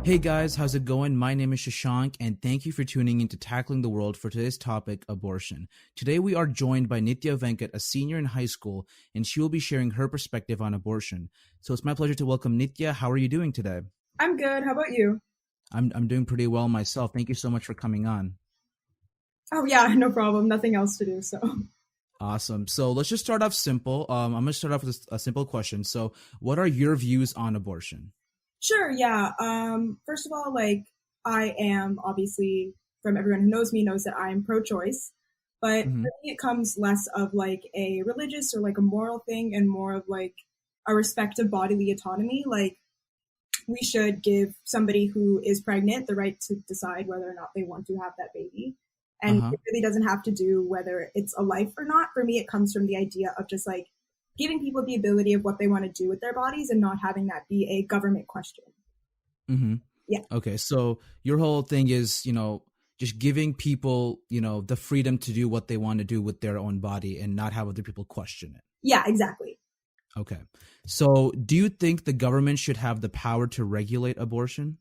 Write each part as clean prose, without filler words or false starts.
Hey guys, how's it going? My name is Shashank, and thank you for tuning in to Tackling the World for today's topic, abortion. Today we are joined by Nithya Venkat, a senior in high school, and she will be sharing her perspective on abortion. So it's my pleasure to welcome Nithya. How are you doing today? I'm good. How about you? I'm doing pretty well myself. Thank you so much for coming on. Oh yeah, no problem. Nothing else to do. So Awesome. So let's just start off simple. I'm going to start off with a simple question. So, what are your views on abortion? sure, yeah. First of all, like I am obviously from everyone who knows me knows that I am pro-choice, but Hmm. for me it comes less of like a religious or like a moral thing and more of like a respect of bodily autonomy. Like we should give somebody who is pregnant the right to decide whether or not they want to have that baby. Uh And huh. it really doesn't have to do whether it's a life or not. For me, it comes from the idea of just like giving people the ability of what they want to do with their bodies and not having that be a government question. Hmm. Yeah. Okay, so your whole thing is, just giving people, the freedom to do what they want to do with their own body and not have other people question it. Yeah, exactly. Okay. So, do you think the government should have the power to regulate abortion?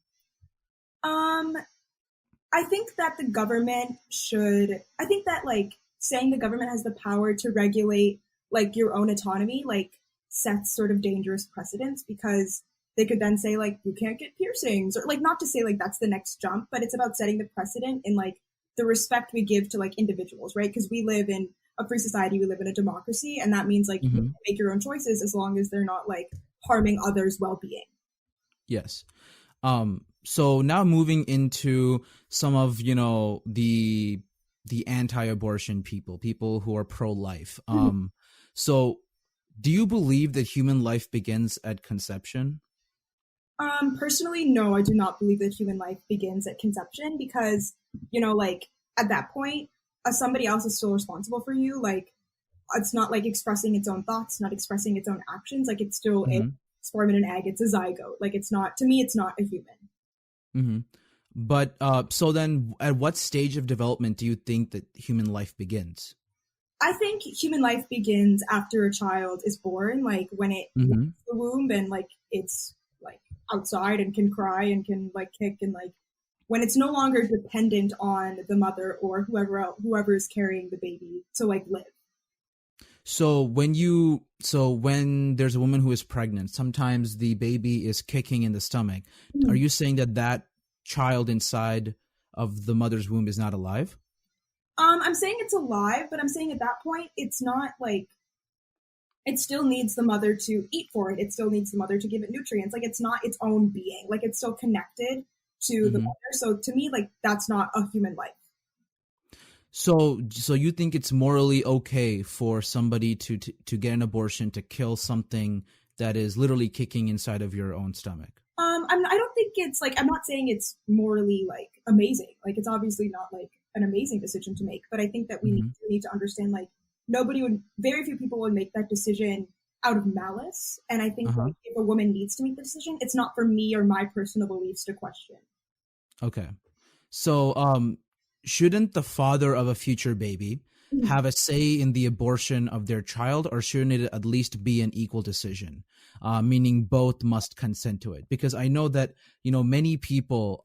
Um, I think that the government should, I think that like saying the government has the power to regulate like your own autonomy, like sets sort of dangerous precedents because they could then say like you can't get piercings or like not to say like that's the next jump, but it's about setting the precedent in like the respect we give to like individuals, right? Because we live in a free society, we live in a democracy, and that means like you Hmm. can make your own choices as long as they're not like harming others' well being. Yes. So now moving into some of, the anti-abortion people who are pro-life. So do you believe that human life begins at conception? Personally, no, I do not believe that human life begins at conception because, like at that point, somebody else is still responsible for you. Like, it's not like expressing its own thoughts, not expressing its own actions. Like, it's still a Hmm. sperm and an egg. It's a zygote. Like, it's not, to me, it's not a human. Hmm. But so then, at what stage of development do you think that human life begins? I think human life begins after a child is born, like when it leaves Hmm. the womb and like it's like outside and can cry and can like kick and like when it's no longer dependent on the mother or whoever is carrying the baby to like live. So when there's a woman who is pregnant, sometimes the baby is kicking in the stomach. Are you saying that that child inside of the mother's womb is not alive? I'm saying it's alive, but I'm saying at that point it's not like it still needs the mother to eat for it. It still needs the mother to give it nutrients. Like it's not its own being. Like it's still connected to the Hmm. mother. So to me, like that's not a human life. So you think it's morally okay for somebody to get an abortion to kill something that is literally kicking inside of your own stomach? I don't think it's like I'm not saying it's morally like amazing. Like it's obviously not like an amazing decision to make, but I think that Hmm. we need to understand like very few people would make that decision out of malice. And I think Uh-huh. like if a woman needs to make the decision, it's not for me or my personal beliefs to question. Okay. So, shouldn't the father of a future baby have a say in the abortion of their child, or shouldn't it at least be an equal decision? Meaning both must consent to it. Because I know that many people,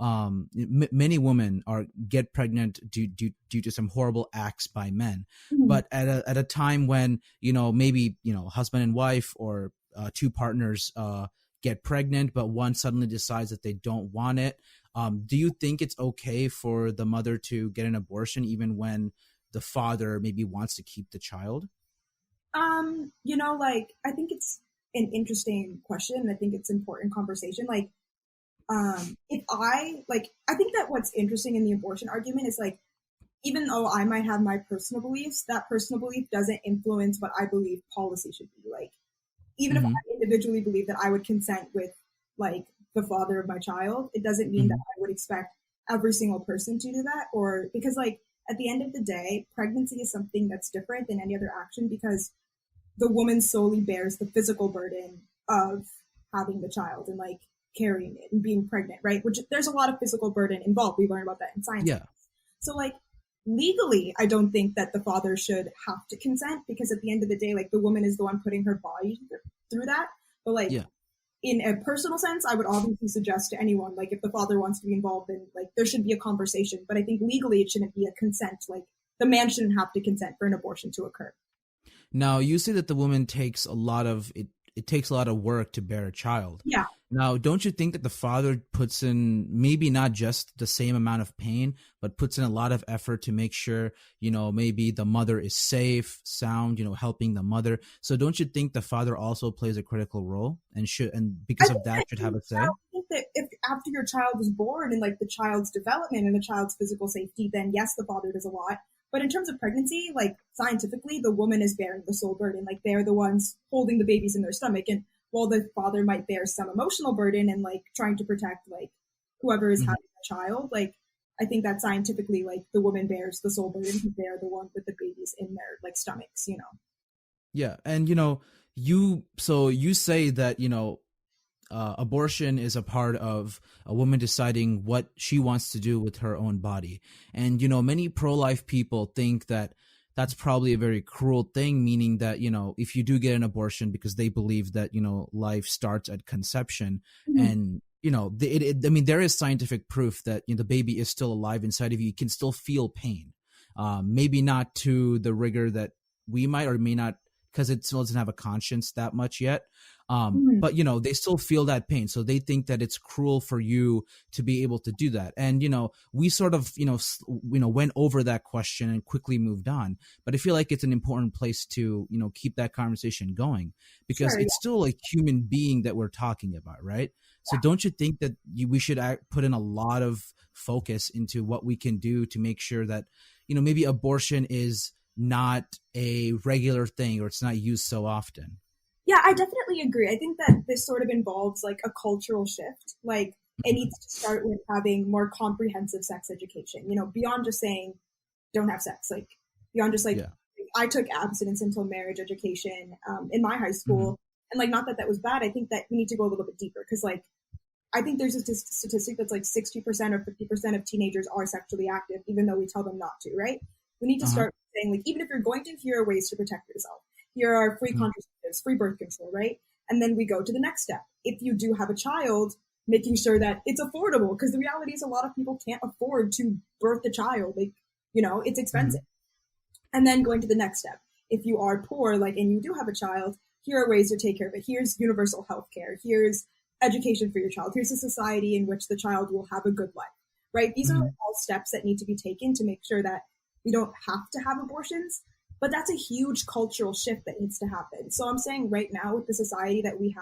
many women are get pregnant due to some horrible acts by men. Mhm. But at a time when maybe husband and wife or two partners get pregnant, but one suddenly decides that they don't want it. Do you think it's okay for the mother to get an abortion even when the father maybe wants to keep the child? Like I think it's an interesting question and I think it's important conversation. Like, if I think that what's interesting in the abortion argument is like, even though I might have my personal beliefs, that personal belief doesn't influence what I believe policy should be. Like, even if Mm-hmm. I individually believe that I would consent with like the father of my child, it doesn't mean that Mm-hmm. I would expect every single person to do that. Or because like at the end of the day, pregnancy is something that's different than any other action because the woman solely bears the physical burden of having the child and like carrying it and being pregnant, right? Which there's a lot of physical burden involved. We learn about that in science. Yeah. So like legally, I don't think that the father should have to consent because at the end of the day, like the woman is the one putting her body through that. But like Yeah. in a personal sense, I would obviously suggest to anyone, like if the father wants to be involved, then like there should be a conversation. But I think legally it shouldn't be a consent. Like the man shouldn't have to consent for an abortion to occur. Now, you say that the woman takes a lot of it. It takes a lot of work to bear a child. Yeah. Now, don't you think that the father puts in maybe not just the same amount of pain, but puts in a lot of effort to make sure, maybe the mother is safe, sound, helping the mother. So don't you think the father also plays a critical role and I because of think that should have a say? I think that if after your child is born and like the child's development and the child's physical safety, then yes, the father does a lot. But in terms of pregnancy, like scientifically, the woman is bearing the sole burden. Like they're the ones holding the babies in their stomach. And while the father might bear some emotional burden and like trying to protect like whoever is Mhm. having the child, like I think that scientifically, like the woman bears the sole burden because they're the one with the babies in their like stomachs, you know. Yeah, and you say that abortion is a part of a woman deciding what she wants to do with her own body. And, many pro life people think that that's probably a very cruel thing, meaning that, if you do get an abortion because they believe that, life starts at conception Mhm. and, I mean, there is scientific proof that the baby is still alive inside of you. You can still feel pain. Maybe not to the rigor that we might or may not, because it still doesn't have a conscience that much yet. Mhm. But they still feel that pain, so they think that it's cruel for you to be able to do that. And we sort of went over that question and quickly moved on. But I feel like it's an important place to keep that conversation going, because Sure. it's Yeah. still a human being that we're talking about, right? So don't you think that we should put in a lot of focus into what we can do to make sure that maybe abortion is not a regular thing or it's not used so often? Yeah, I definitely agree. I think that this sort of involves like a cultural shift. Like it Mhm. needs to start with having more comprehensive sex education, you know, beyond just saying don't have sex, like beyond just like Yeah. I took abstinence until marriage education in my high Hmm. school. And like, not that that was bad. I think that we need to go a little bit deeper because like, I think there's a statistic that's like 60% or 50% of teenagers are sexually active, even though we tell them not to, right? We need to Uh-huh. start saying, like, even if you're going to, here are ways to protect yourself. Here are free Mhm. contraceptives, free birth control, right? And then we go to the next step. If you do have a child, making sure that it's affordable, because the reality is a lot of people can't afford to birth a child. Like, you know, it's expensive. Mhm. And then going to the next step. If you are poor, like, and you do have a child, here are ways to take care of it. Here's universal health care. Here's education for your child. Here's a society in which the child will have a good life, right? These are Mhm. all steps that need to be taken to make sure that we don't have to have abortions. But that's a huge cultural shift that needs to happen. So I'm saying right now, with the society that we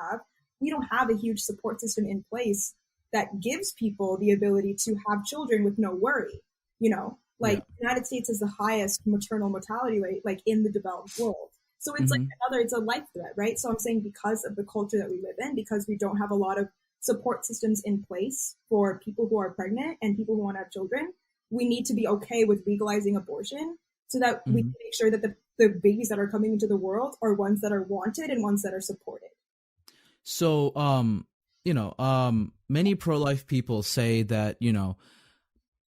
don't have a huge support system in place that gives people the ability to have children with no worry. You know, like Yeah. the United States is the highest maternal mortality rate, like in the developed world. So it's like Mhm. it's a life threat, right? So I'm saying because of the culture that we live in, because we don't have a lot of support systems in place for people who are pregnant and people who want to have children, we need to be okay with legalizing abortion so that we can Mhm. make sure that the babies that are coming into the world are ones that are wanted and ones that are supported. So, many pro-life people say that,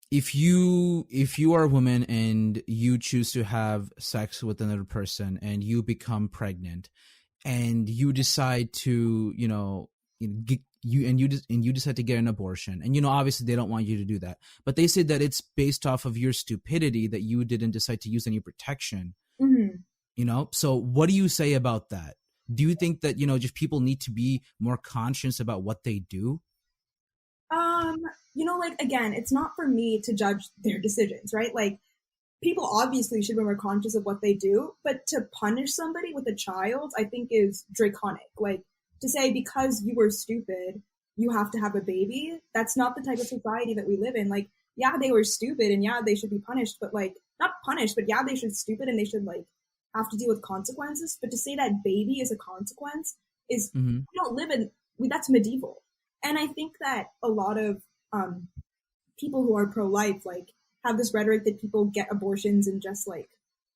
if you are a woman and you choose to have sex with another person and you become pregnant and you decide to, get, you decide to get an abortion, and obviously they don't want you to do that, but they say that it's based off of your stupidity that you didn't decide to use any protection. Mm-hmm. So what do you say about that? Do you think that just people need to be more conscious about what they do? Um, like again, it's not for me to judge their decisions, right? Like people obviously should be more conscious of what they do, but to punish somebody with a child, I think is draconic. Like to say because you were stupid, you have to have a baby. That's not the type of society that we live in. Like, yeah, they were stupid and yeah, they should be punished, but like not punished, but yeah, they should stupid and they should like have to deal with consequences. But to say that baby is a consequence is Mm-hmm. we don't live in that's medieval. And I think that a lot of um, people who are pro-life like have this rhetoric that people get abortions and just like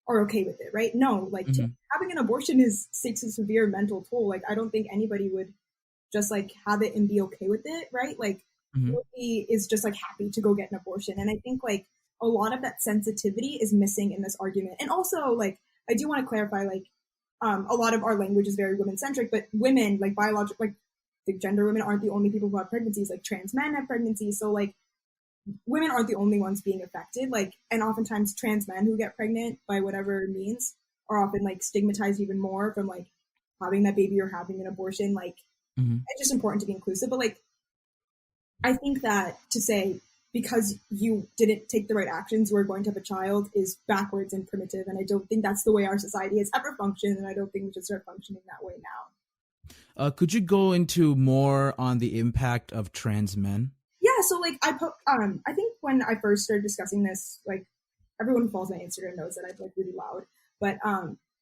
are okay with it, right? No, like Mm-hmm. having an abortion is takes a severe mental toll. Like I don't think anybody would just like have it and be okay with it, right? Like Mm-hmm. nobody is just like happy to go get an abortion. And I think like a lot of that sensitivity is missing in this argument. And also like I do want to clarify like a lot of our language is very women centric, but women like biological like the gender women aren't the only people who have pregnancies. Like trans men have pregnancies, so like women aren't the only ones being affected. Like, and oftentimes trans men who get pregnant by whatever means are often like stigmatized even more from like having that baby or having an abortion. Like, Hmm. it's just important to be inclusive. But like, I think that to say because you didn't take the right actions, we're going to have a child is backwards and primitive. And I don't think that's the way our society has ever functioned. And I don't think we should start functioning that way now. Could you go into more on the impact of trans men? Yeah, so like I think when I first started discussing this, like everyone who follows my Instagram knows that I'm like really loud. But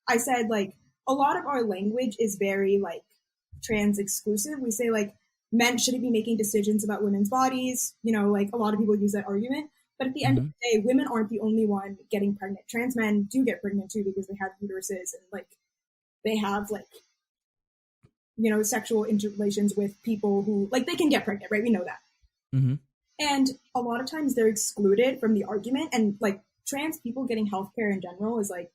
I said like a lot of our language is very like trans exclusive. We say like men shouldn't be making decisions about women's bodies, you know, like a lot of people use that argument. But at the end of Hmm. the day, women aren't the only one getting pregnant. Trans men do get pregnant too because they have uteruses and like they have like, you know, sexual interrelations with people who like they can get pregnant, right? We know that. Hmm. And a lot of times they're excluded from the argument. And like trans people getting healthcare in general is like,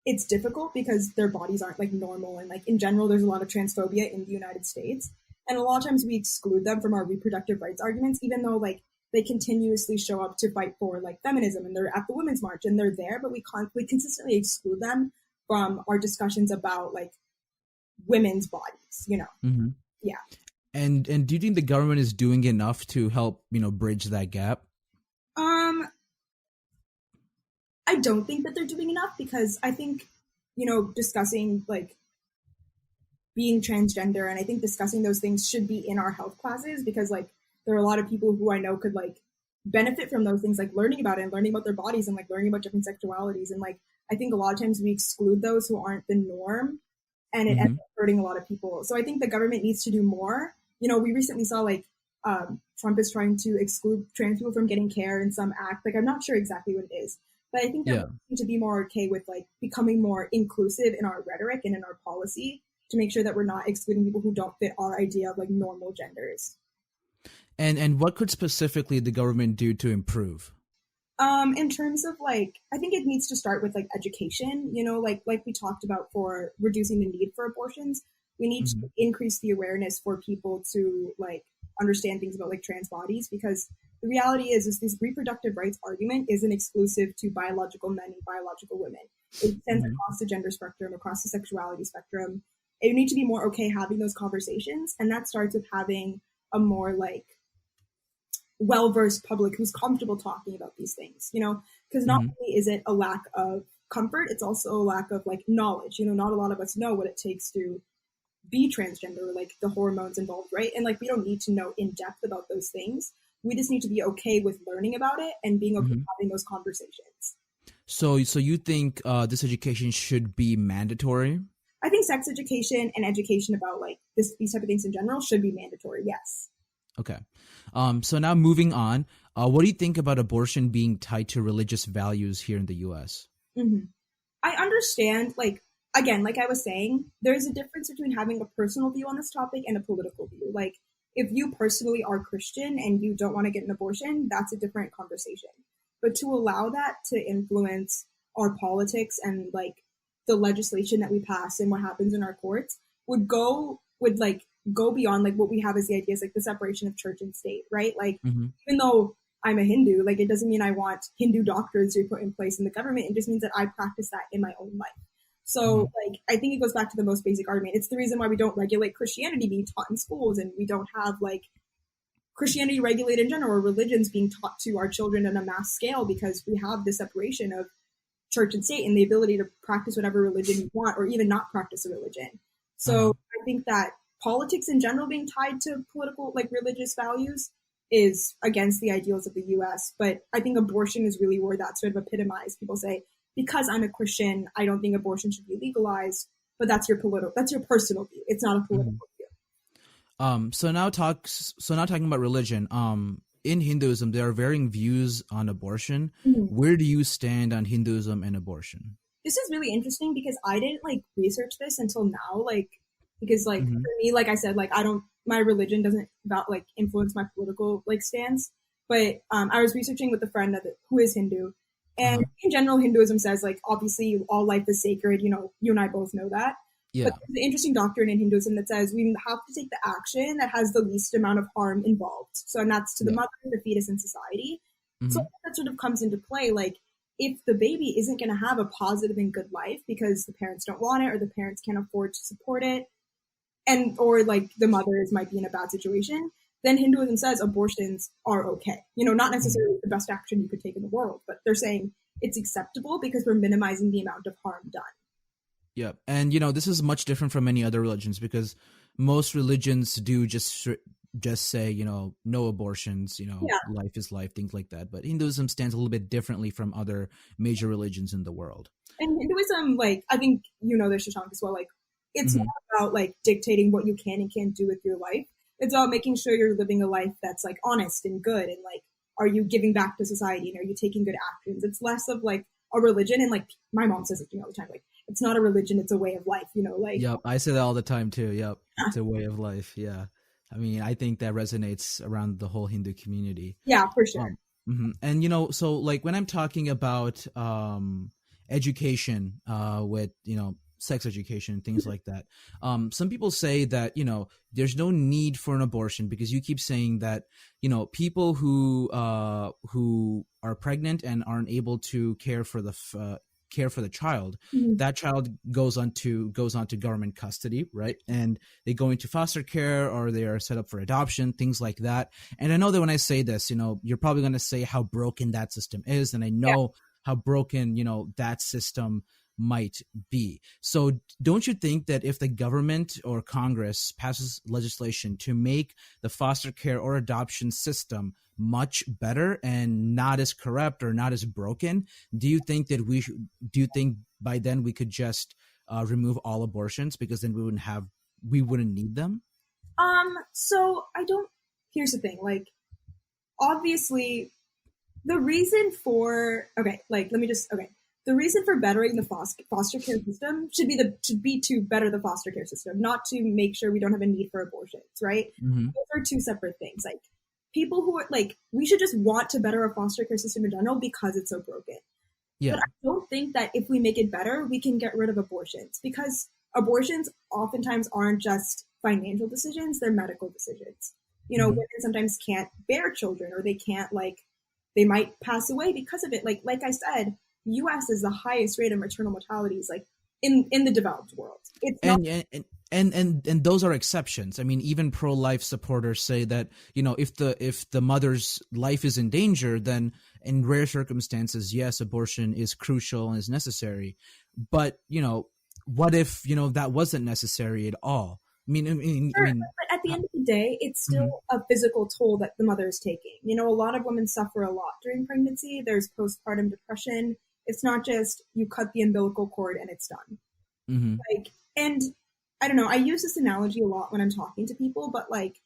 it's difficult because their bodies aren't like normal. And like in general, there's a lot of transphobia in the United States. And a lot of times we exclude them from our reproductive rights arguments, even though like they continuously show up to fight for like feminism and they're at the Women's March and they're there, but we consistently exclude them from our discussions about like women's bodies, you know? Hmm. Yeah. And do you think the government is doing enough to help, bridge that gap? Um, I don't think that they're doing enough because I think, you know, discussing like being transgender and I think discussing those things should be in our health classes because like there are a lot of people who I know could like benefit from those things, like learning about it and learning about their bodies and like learning about different sexualities. And like I think a lot of times we exclude those who aren't the norm and it ends Hmm. up hurting a lot of people. So I think the government needs to do more. You know, we recently saw like Trump is trying to exclude trans people from getting care in some act. Like I'm not sure exactly what it is, but I think that Yeah. we need to be more okay with like becoming more inclusive in our rhetoric and in our policy to make sure that we're not excluding people who don't fit our idea of like normal genders. And what could specifically the government do to improve? In terms of like, I think it needs to start with like education. You know, like we talked about for reducing the need for abortions, we need to Hmm. increase the awareness for people to like understand things about like trans bodies because the reality is this reproductive rights argument isn't exclusive to biological men and biological women. It extends Hmm. across the gender spectrum, across the sexuality spectrum. You need to be more okay having those conversations, and that starts with having a more like well versed public who's comfortable talking about these things, you know, because not Hmm. only is it a lack of comfort, it's also a lack of like knowledge. You know, not a lot of us know what it takes to be transgender, like the hormones involved, right? And like we don't need to know in depth about those things. We just need to be okay with learning about it and being okay with Hmm. having those conversations. So you think this education should be mandatory? I think sex education and education about like these type of things in general should be mandatory. Yes. Okay. So now moving on, what do you think about abortion being tied to religious values here in the U.S.? Mm-hmm. I understand, like, again, like I was saying, there's a difference between having a personal view on this topic and a political view. Like, if you personally are Christian and you don't want to get an abortion, that's a different conversation. But to allow that to influence our politics and like the legislation that we pass and what happens in our courts would like go beyond like what we have as the ideas like the separation of church and state, right? Like, Hmm. even though I'm a Hindu, like it doesn't mean I want Hindu doctrors to be put in place in the government. It just means that I practice that in my own life. So, Hmm. like, I think it goes back to the most basic argument. It's the reason why we don't regulate Christianity being taught in schools, and we don't have like Christianity regulated in general, or religions being taught to our children on a mass scale, because we have this separation of church and state and the ability to practice whatever religion you want, or even not practice a religion. Uh-huh. So, I think that politics in general being tied to political, like religious values, is against the ideals of the US. But I think abortion is really where that's sort of epitomized. People say, because I'm a Christian, I don't think abortion should be legalized. But that's your personal view. It's not a political Hmm. view. So now talking about religion. In Hinduism, there are varying views on abortion. Mhm. Where do you stand on Hinduism and abortion? This is really interesting because I didn't like research this until now. Like, because like Hmm. for me, like I said, like I don't, my religion doesn't about like influence my political like stance. But I was researching with a friend who is Hindu, and Uh-huh. in general, Hinduism says like obviously all life is sacred. You know, you and I both know that. But Yeah. there's the interesting doctrine in Hinduism that says we have to take the action that has the least amount of harm involved. So, and that's to the Yeah. mother, the fetus, and society. So Hmm. that sort of comes into play. Like, if the baby isn't going to have a positive and good life because the parents don't want it or the parents can't afford to support it, and or like the mothers might be in a bad situation, then Hinduism says abortions are okay. Not Hmm. necessarily the best action you could take in the world, but they're saying it's acceptable because we're minimizing the amount of harm done. Yeah. And this is much different from many other religions because most religions do just say, no abortions, Yeah. life is life, things like that. But Hinduism stands a little bit differently from other major religions in the world. And Hinduism, like, I think this, Shashank, as well. Like, it's not Hmm. about like dictating what you can and can't do with your life. It's about making sure you're living a life that's like honest and good, and like, are you giving back to society and are you taking good actions? It's less of like a religion, and like my mom says it to me all the time. Like, it's not a religion; it's a way of life. Like, Yep. I say that all the time too. Yep. It's a way of life. Yeah. I mean, I think that resonates around the whole Hindu community. yeah, for sure. And so like when I'm talking about education, with sex education and things like that, some people say that there's no need for an abortion because you keep saying that people who are pregnant and aren't able to care for the child, Mhm. that child goes on to government custody, right? And they go into foster care or they are set up for adoption, things like that. And I know that when I say this, you're probably going to say how broken that system is. And I Yeah. know how broken, that system might be. So don't you think that if the government or Congress passes legislation to make the foster care or adoption system much better and not as corrupt or not as broken, do you think by then we could just remove all abortions because then we wouldn't need them? So I don't. Here's the thing. Like, obviously, the reason for okay, like let me just okay. The reason for bettering the foster care system should be to better the foster care system, not to make sure we don't have a need for abortions, right? Hmm. Those are two separate things. Like, people who are like, we should just want to better our foster care system in general because it's so broken. But Yeah. I don't think that if we make it better, we can get rid of abortions, because abortions oftentimes aren't just financial decisions, they're medical decisions. Hmm. Women sometimes can't bear children, or they can't, like, they might pass away because of it. Like I said, US is the highest rate of maternal mortalities, like, in the developed world. It's not. And those are exceptions. I mean, even pro-life supporters say that if the mother's life is in danger, then in rare circumstances, yes, abortion is crucial and is necessary. But what if that wasn't necessary at all? I Sure, mean, but at the end of the day, it's mhm. still a physical toll that the mother is taking. A lot of women suffer a lot during pregnancy. There's postpartum depression. It's not just you cut the umbilical cord and it's done. Mhm. Like, and I don't know, I use this analogy a lot when I'm talking to people, but like,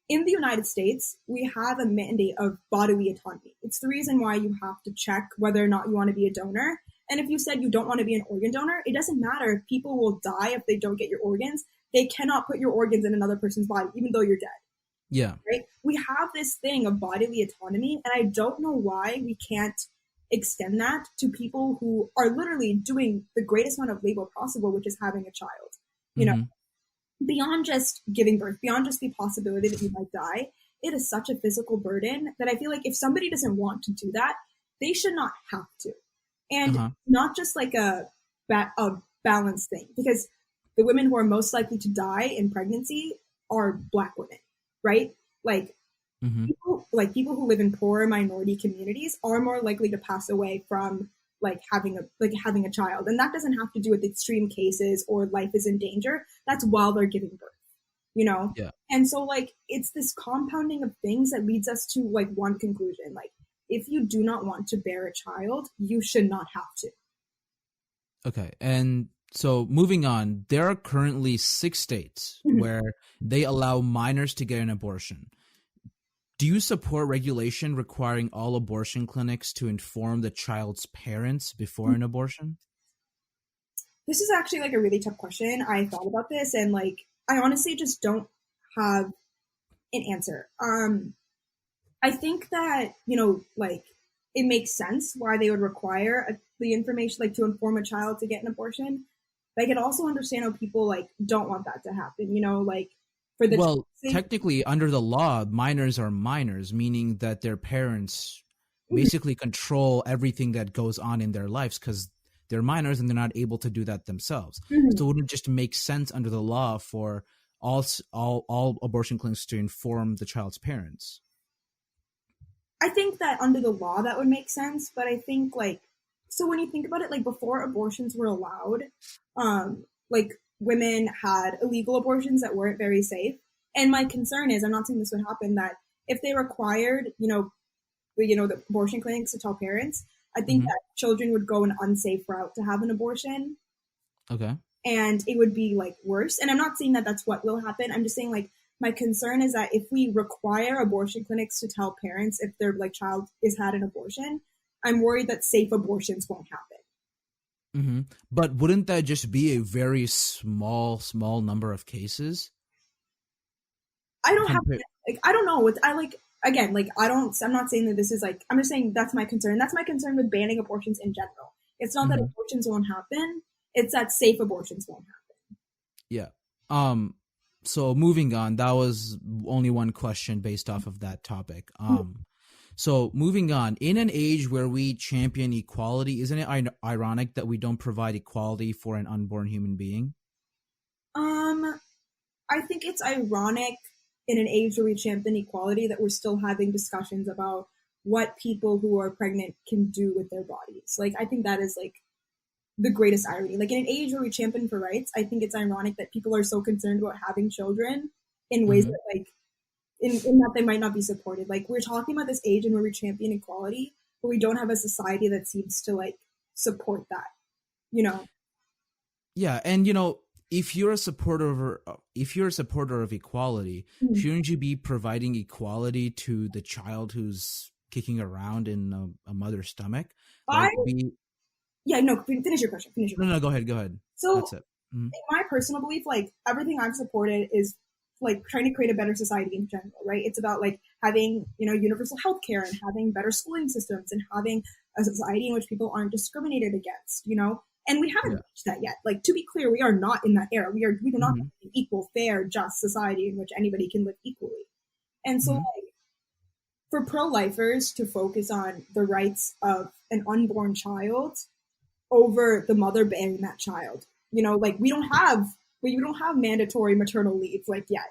in the United States, we have a mandate of bodily autonomy. It's the reason why you have to check whether or not you want to be a donor. And if you said you don't want to be an organ donor, it doesn't matter. People will die if they don't get your organs. They cannot put your organs in another person's body, even though you're dead, Yeah. right? We have this thing of bodily autonomy, and I don't know why we can't extend that to people who are literally doing the greatest amount of labor possible, which is having a child. You know, Mhm. beyond just giving birth, beyond just the possibility that you might die, it is such a physical burden that I feel like if somebody doesn't want to do that, they should not have to. And Uh-huh. not just like a balance thing, because the women who are most likely to die in pregnancy are Black women, right? Like, Mhm. people who live in poor minority communities are more likely to pass away from having a child, and that doesn't have to do with extreme cases or life is in danger. That's while they're giving birth, you know. Yeah. And so, like, it's this compounding of things that leads us to like one conclusion: like, if you do not want to bear a child, you should not have to. Okay. And so moving on, there are currently 6 states where they allow minors to get an abortion. Do you support regulation requiring all abortion clinics to inform the child's parents before an abortion? This is actually like a really tough question. I thought about this, and like, I honestly just don't have an answer. I think that, like, it makes sense why they would require the information, like, to inform a child to get an abortion. I can also understand how people like don't want that to happen, you know, like for the Well, sake. technically, under the law, minors are minors, meaning that their parents Mhm, basically control everything that goes on in their lives because they're minors and they're not able to do that themselves. mhm. So it wouldn't just make sense under the law for all abortion clinics to inform the child's parents. I think that under the law that would make sense, but I think like so when you think about it, like before abortions were allowed, like women had illegal abortions that weren't very safe. And my concern is, I'm not saying this would happen, that if they required, the abortion clinics to tell parents, I think Hmm. that children would go an unsafe route to have an abortion, Okay. and it would be like worse. And I'm not saying that that's what will happen. I'm just saying like my concern is that if we require abortion clinics to tell parents if their like child is had an abortion, I'm worried that safe abortions won't happen. Hmm. But wouldn't that just be a very small number of cases? I don't have Compared. like I don't know what I like again, like I'm not saying that this is like I'm just saying that's my concern. That's my concern with banning abortions in general. It's not that abortions won't happen, it's that safe abortions won't happen. Yeah. Um so moving on, that was only one question based off of that topic. So moving on, in an age where we champion equality, isn't it ironic that we don't provide equality for an unborn human being? Um I think it's ironic in an age where we champion equality that we're still having discussions about what people who are pregnant can do with their bodies. Like, I think that is like the greatest irony. Like, in an age where we champion for rights, I think it's ironic that people are so concerned about having children in ways Hmm. that, like, in that they might not be supported. Like, we're talking about this age and where we champion equality, but we don't have a society that seems to, like, support that, you know? Yeah, and if you're a supporter of equality, Mhm. shouldn't you be providing equality to the child who's kicking around in a mother's stomach? I, Like be yeah, no, finish your question. Finish your No, question. no, go ahead, go ahead. So, That's it. Mhm. in my personal belief, like everything I've supported is like trying to create a better society in general, right? It's about like having, universal healthcare and having better schooling systems and having a society in which people aren't discriminated against. And we haven't Yeah. reached that yet. Like to be clear, we are not in that era. We do not Hmm. have an equal, fair, just society in which anybody can live equally. And so Hmm. like for pro-lifers to focus on the rights of an unborn child over the mother bearing that child. Like we don't have mandatory maternal leave like yet.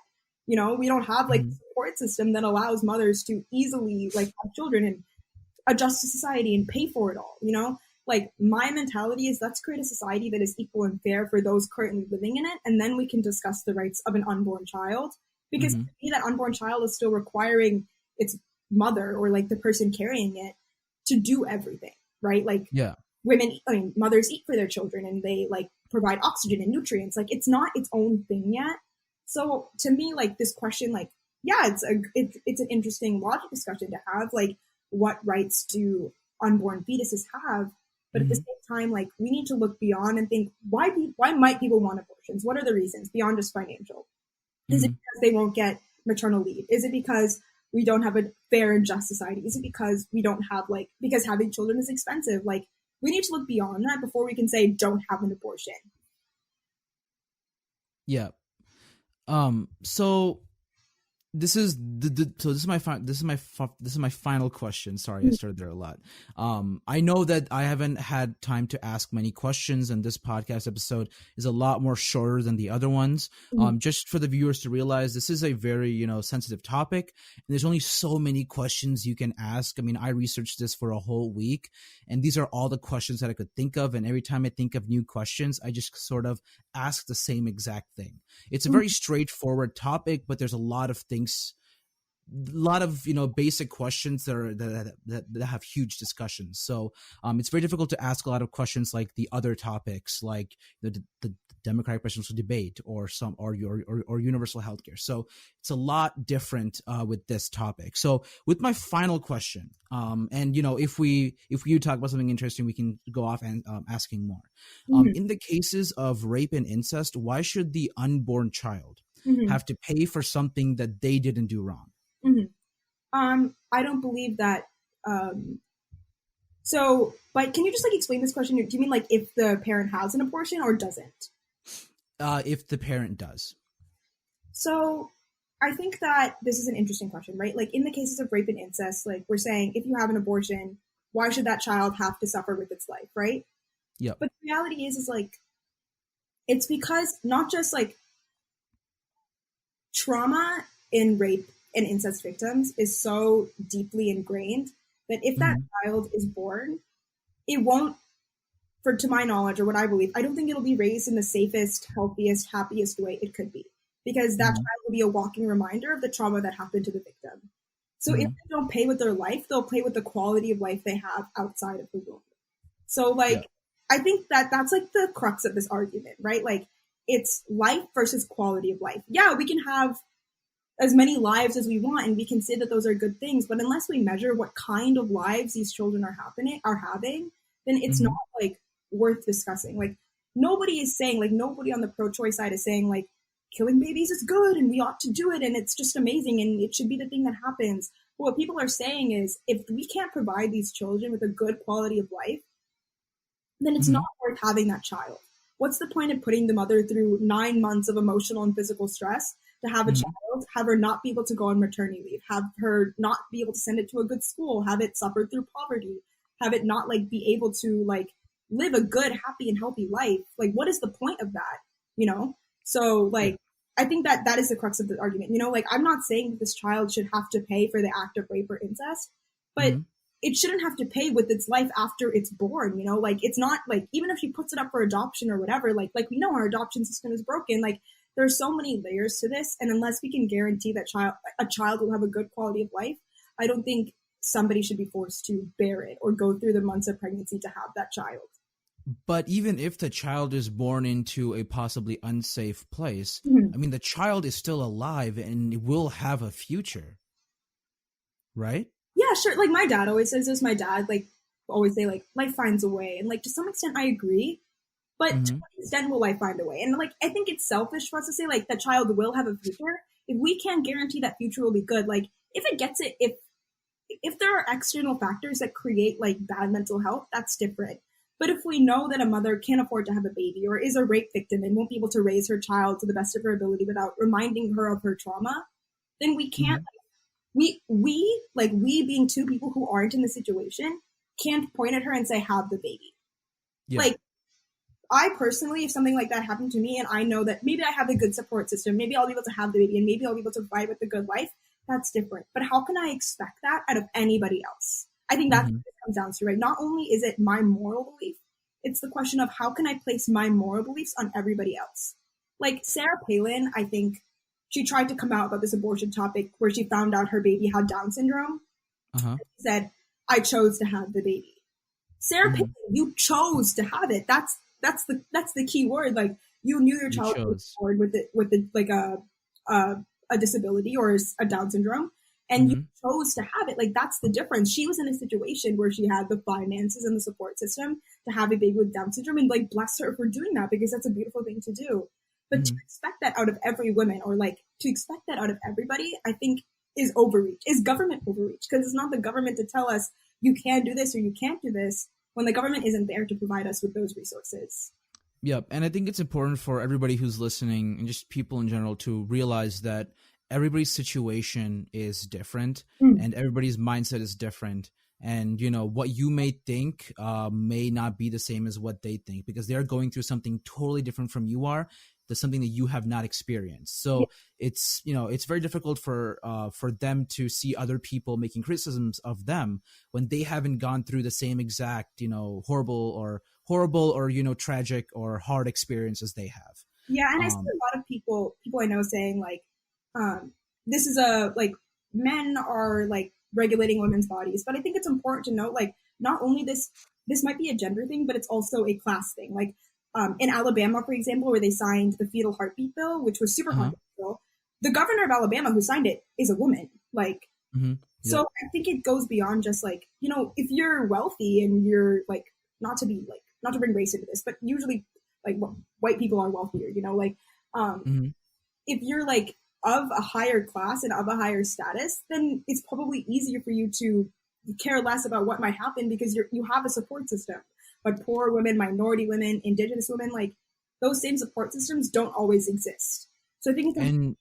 We don't have like a Hmm. support system that allows mothers to easily like have children and adjust to society and pay for it all. Like my mentality is let's create a society that is equal and fair for those currently living in it, and then we can discuss the rights of an unborn child. Because to Hmm. me, that unborn child is still requiring its mother or like the person carrying it to do everything, right? Like Yeah. mothers eat for their children and they like provide oxygen and nutrients. Like it's not its own thing yet. So to me, like this question, like yeah, it's an interesting logic discussion to have. Like what rights do unborn fetuses have? But at the Hmm. same time, like we need to look beyond and think why might people want abortions? What are the reasons beyond just financial? Is it Hmm. because they won't get maternal leave? Is it because we don't have a fair and just society? Is it because we don't have like because having children is expensive? Like we need to look beyond that before we can say don't have an abortion. Yeah. So this is my final question. Sorry, I started there a lot. I know that I haven't had time to ask many questions, and this podcast episode is a lot more shorter than the other ones. Mhm. Just for the viewers to realize, this is a very sensitive topic, and there's only so many questions you can ask. I mean, I researched this for a whole week, and these are all the questions that I could think of. And every time I think of new questions, I just sort of ask the same exact thing. It's a very straightforward topic, but there's a lot of things, a lot of basic questions that have huge discussions. So it's very difficult to ask a lot of questions like the other topics, like the democratic presidential debate or or universal healthcare. So it's a lot different with this topic. So with my final question, and if you talk about something interesting, we can go off and asking more. Mhm. In the cases of rape and incest, why should the unborn child Mhm. have to pay for something that they didn't do wrong? Mhm. I don't believe that. Um, but can you just like explain this question? Do you mean like if the parent has an abortion or doesn't? if the parent does. So I think that this is an interesting question, right? Like in the cases of rape and incest, like we're saying if you have an abortion, why should that child have to suffer with its life, right? Yep. But the reality is like it's because not just like trauma in rape and incest victims is so deeply ingrained that if that Hmm. child is born, it won't, for to my knowledge or what I believe, I don't think it'll be raised in the safest, healthiest, happiest way it could be. Because that Hmm. child will be a walking reminder of the trauma that happened to the victim. So if Hmm. they don't pay with their life, they'll pay with the quality of life they have outside of the womb. So like Yep. I think that that's like the crux of this argument, right? Like it's life versus quality of life. Yeah, we can have as many lives as we want and we can say that those are good things, but unless we measure what kind of lives these children are having, then it's not Hmm. like worth discussing. Like nobody is saying, like nobody on the pro-choice side is saying like killing babies is good and we ought to do it and it's just amazing and it should be the thing that happens. But what people are saying is if we can't provide these children with a good quality of life, then it's not Hmm. worth having that child. What's the point of putting the mother through 9 months of emotional and physical stress to have a Hmm. child, have her not be able to go on maternity leave, have her not be able to send it to a good school, have it suffer through poverty, have it not like be able to like live a good, happy, and healthy life? Like, what is the point of that? You know? So Yeah. like I think that that is the crux of the argument. You know, like I'm not saying that this child should have to pay for the act of rape or incest, but Hmm. it shouldn't have to pay with its life after it's born. You know, like it's not like even if she puts it up for adoption or whatever, like we know our adoption system is broken. Like there's so many layers to this, and unless we can guarantee that a child will have a good quality of life, I don't think somebody should be forced to bear it or go through the months of pregnancy to have that child. But even if the child is born into a possibly unsafe place, Mhm. I mean, the child is still alive and will have a future, right? Yeah, sure. Like my dad always says this. My dad like always say like life finds a way, and like to some extent I agree. But to Hmm. what extent will life find a way? And like I think it's selfish for us to say like the child will have a future if we can't guarantee that future will be good. Like if it gets it, if there are external factors that create like bad mental health, that's different. But if we know that a mother can't afford to have a baby or is a rape victim and won't be able to raise her child to the best of her ability without reminding her of her trauma, then we can't Hmm. we being two people who aren't in the situation can't point at her and say have the baby. Yeah. Like I personally, if something like that happened to me and I know that maybe I have a good support system, maybe I'll be able to have the baby and maybe I'll be able to provide with a good life, that's different. But how can I expect that out of anybody else? I think that's what Hmm. it comes down to, right? Not only is it my moral belief, it's the question of how can I place my moral beliefs on everybody else? Like Sarah Palin, I think she tried to come out about this abortion topic where she found out her baby had Down syndrome. Uh-huh. She said, I chose to have the baby. Sarah Palin, Hmm. you chose to have it. That's the key word. Like you knew your You child was chose. born with like a a disability or a Down syndrome, and you Hmm. chose to have it. Like that's the difference. She was in a situation where she had the finances and the support system to have a baby with Down syndrome, and like bless her for doing that because that's a beautiful thing to do. But to Hmm. expect that out of every woman, or like to expect that out of everybody, I think is overreach. Is government overreach? Because it's not the government to tell us you can do this or you can't do this when the government isn't there to provide us with those resources. Yep. And I think it's important for everybody who's listening and just people in general to realize that everybody's situation is different Mm. and everybody's mindset is different. And, what you may think may not be the same as what they think because they're going through something totally different from you are. There's something that you have not experienced. Yeah, So it's very difficult for them to see other people making criticisms of them when they haven't gone through the same exact, horrible or tragic or hard experiences they have. yeah, and I see um a lot of people I know saying like, um, this is a like men are like regulating women's bodies, but I think it's important to note like not only this might be a gender thing, but it's also a class thing. Like in Alabama, for example, where they signed the fetal heartbeat bill, which was super uh-huh. controversial, the governor of Alabama who signed it is a woman. Like Hmm. so Yep. I think it goes beyond just like, if you're wealthy and you're like, not to bring race into this, but usually like white people are wealthier, like, um, Hmm. if you're like of a higher class and of a higher status, then it's probably easier for you to care less about what might happen because you have a support system. But poor women, minority women, indigenous women, like those same support systems don't always exist. So I think it's And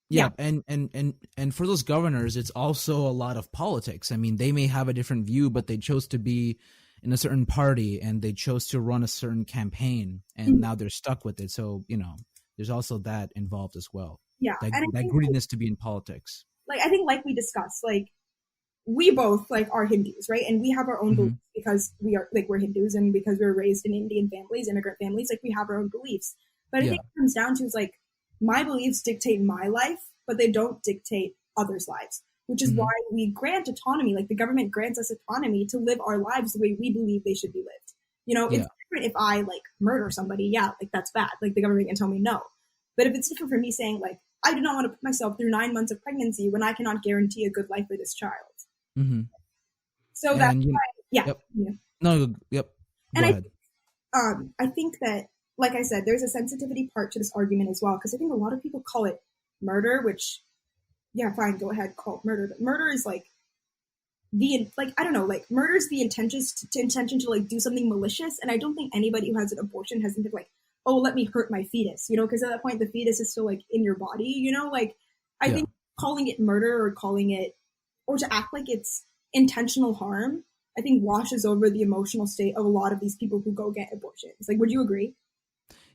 yeah. yeah, and for those governors, it's also a lot of politics. I mean, they may have a different view, but they chose to be in a certain party and they chose to run a certain campaign, and Mhm. now they're stuck with it. So there's also that involved as well. Yeah. That And I that think greediness to be in politics. I think like we discussed, like we both like are Hindus, right? And we have our own Hmm. beliefs because we are like we're Hindus and because we were raised in Indian families, immigrant families, like we have our own beliefs. But I think Yeah. it comes down to is like my beliefs dictate my life, but they don't dictate others' lives, which is why Hmm. we grant autonomy. Like the government grants us autonomy to live our lives the way we believe they should be lived. It's Yeah. different if I like murder somebody, yeah, like that's bad. Like the government can tell me no. But if it's different for me saying like I do not want to put myself through 9 months of pregnancy when I cannot guarantee a good life for this child. Hmm. So that's And why, yeah, yep. yeah. No. Yep. And Go ahead. I think that, like I said, there's a sensitivity part to this argument as well because I think a lot of people call it murder, which, yeah, fine, go ahead, call it murder. But murder is like the like I don't know, like murder is the intention to like do something malicious, and I don't think anybody who has an abortion has anything like, oh, let me hurt my fetus, because at that point the fetus is still like in your body, like I Yeah. think calling it murder or calling it or to act like it's intentional harm, I think washes over the emotional state of a lot of these people who go get abortions. Like, would you agree?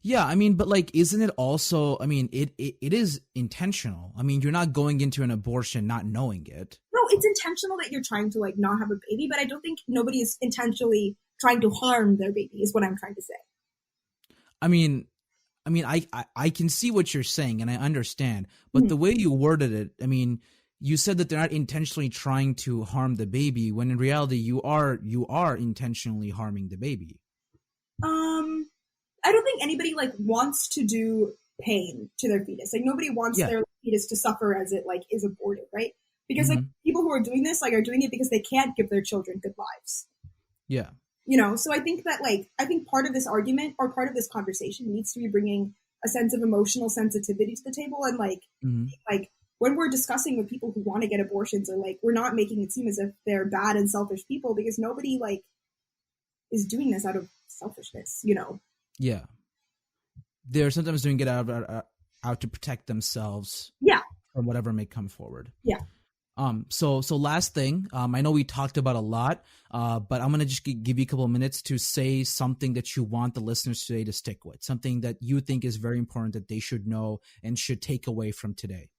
Yeah, I mean, but like, isn't it also? I mean, it is intentional. I mean, you're not going into an abortion not knowing it. No, it's intentional that you're trying to like not have a baby, but I don't think nobody is intentionally trying to harm their baby. Is what I'm trying to say. I mean, I can see what you're saying and I understand, but Mhm. the way you worded it, I mean, you said that they're not intentionally trying to harm the baby, when in reality, you are intentionally harming the baby. Um, I don't think anybody like wants to do pain to their fetus. Like nobody wants Yeah. their fetus to suffer as it like is aborted, right? Because like Hmm. people who are doing this like are doing it because they can't give their children good lives. Yeah. So I think that I think part of this argument or part of this conversation needs to be bringing a sense of emotional sensitivity to the table and Hmm. like when we're discussing with people who want to get abortions or like we're not making it seem as if they're bad and selfish people because nobody like is doing this out of selfishness. Yeah. They're sometimes doing it out to protect themselves Yeah, from whatever may come forward. yeah. So last thing, I know we talked about a lot, but I'm gonna just give you a couple of minutes to say something that you want the listeners today to stick with, something that you think is very important that they should know and should take away from today.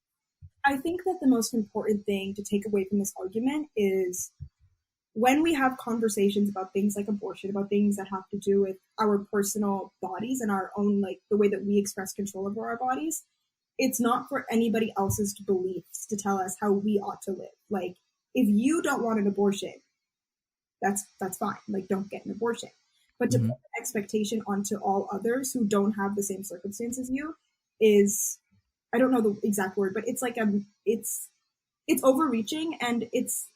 I think that the most important thing to take away from this argument is when we have conversations about things like abortion, about things that have to do with our personal bodies and our own, like the way that we express control over our bodies, it's not for anybody else's beliefs to tell us how we ought to live. Like, if you don't want an abortion, that's fine. Like, don't get an abortion. But to put Hmm. an expectation onto all others who don't have the same circumstances as you is, I don't know the exact word, but it's like it's overreaching and it's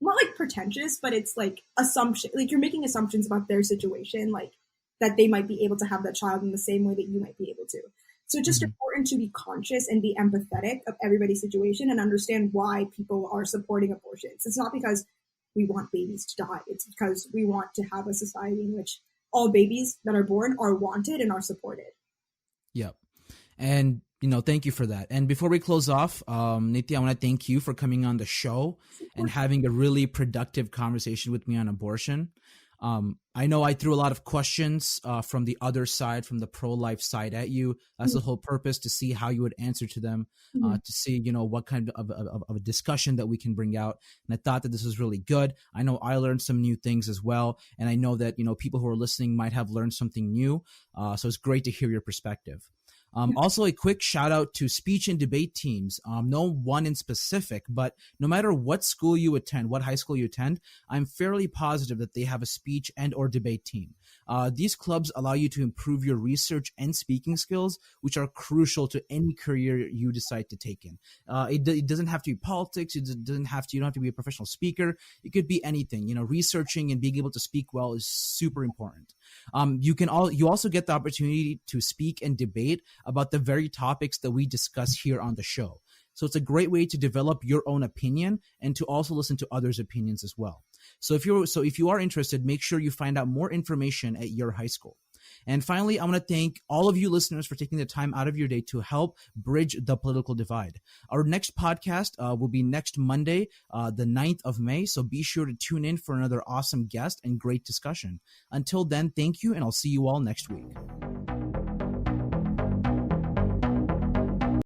not like pretentious, but it's like assumption. Like you're making assumptions about their situation, like that they might be able to have that child in the same way that you might be able to. So it's just Hmm. important to be conscious and be empathetic of everybody's situation and understand why people are supporting abortions. It's not because we want babies to die. It's because we want to have a society in which all babies that are born are wanted and are supported. Yep. And thank you for that. And before we close off, Nithya, I want to thank you for coming on the show and having a really productive conversation with me on abortion. I know I threw a lot of questions from the other side, from the pro-life side at you. That's the whole purpose, to see how you would answer to them, Mm-hmm. to see, what kind of a discussion that we can bring out. And I thought that this was really good. I know I learned some new things as well. And I know that, people who are listening might have learned something new. So it's great to hear your perspective. Also, a quick shout out to speech and debate teams. No one in specific, but no matter what school you attend, what high school you attend, I'm fairly positive that they have a speech and or debate team. These clubs allow you to improve your research and speaking skills, which are crucial to any career you decide to take in. It doesn't have to be politics. You don't have to be a professional speaker. It could be anything. Researching and being able to speak well is super important. You also get the opportunity to speak and debate about the very topics that we discuss here on the show. So it's a great way to develop your own opinion and to also listen to others' opinions as well. So if you are interested, make sure you find out more information at your high school. And finally, I want to thank all of you listeners for taking the time out of your day to help bridge the political divide. Our next podcast will be next Monday, the 9th of May. So be sure to tune in for another awesome guest and great discussion. Until then, thank you, and I'll see you all next week.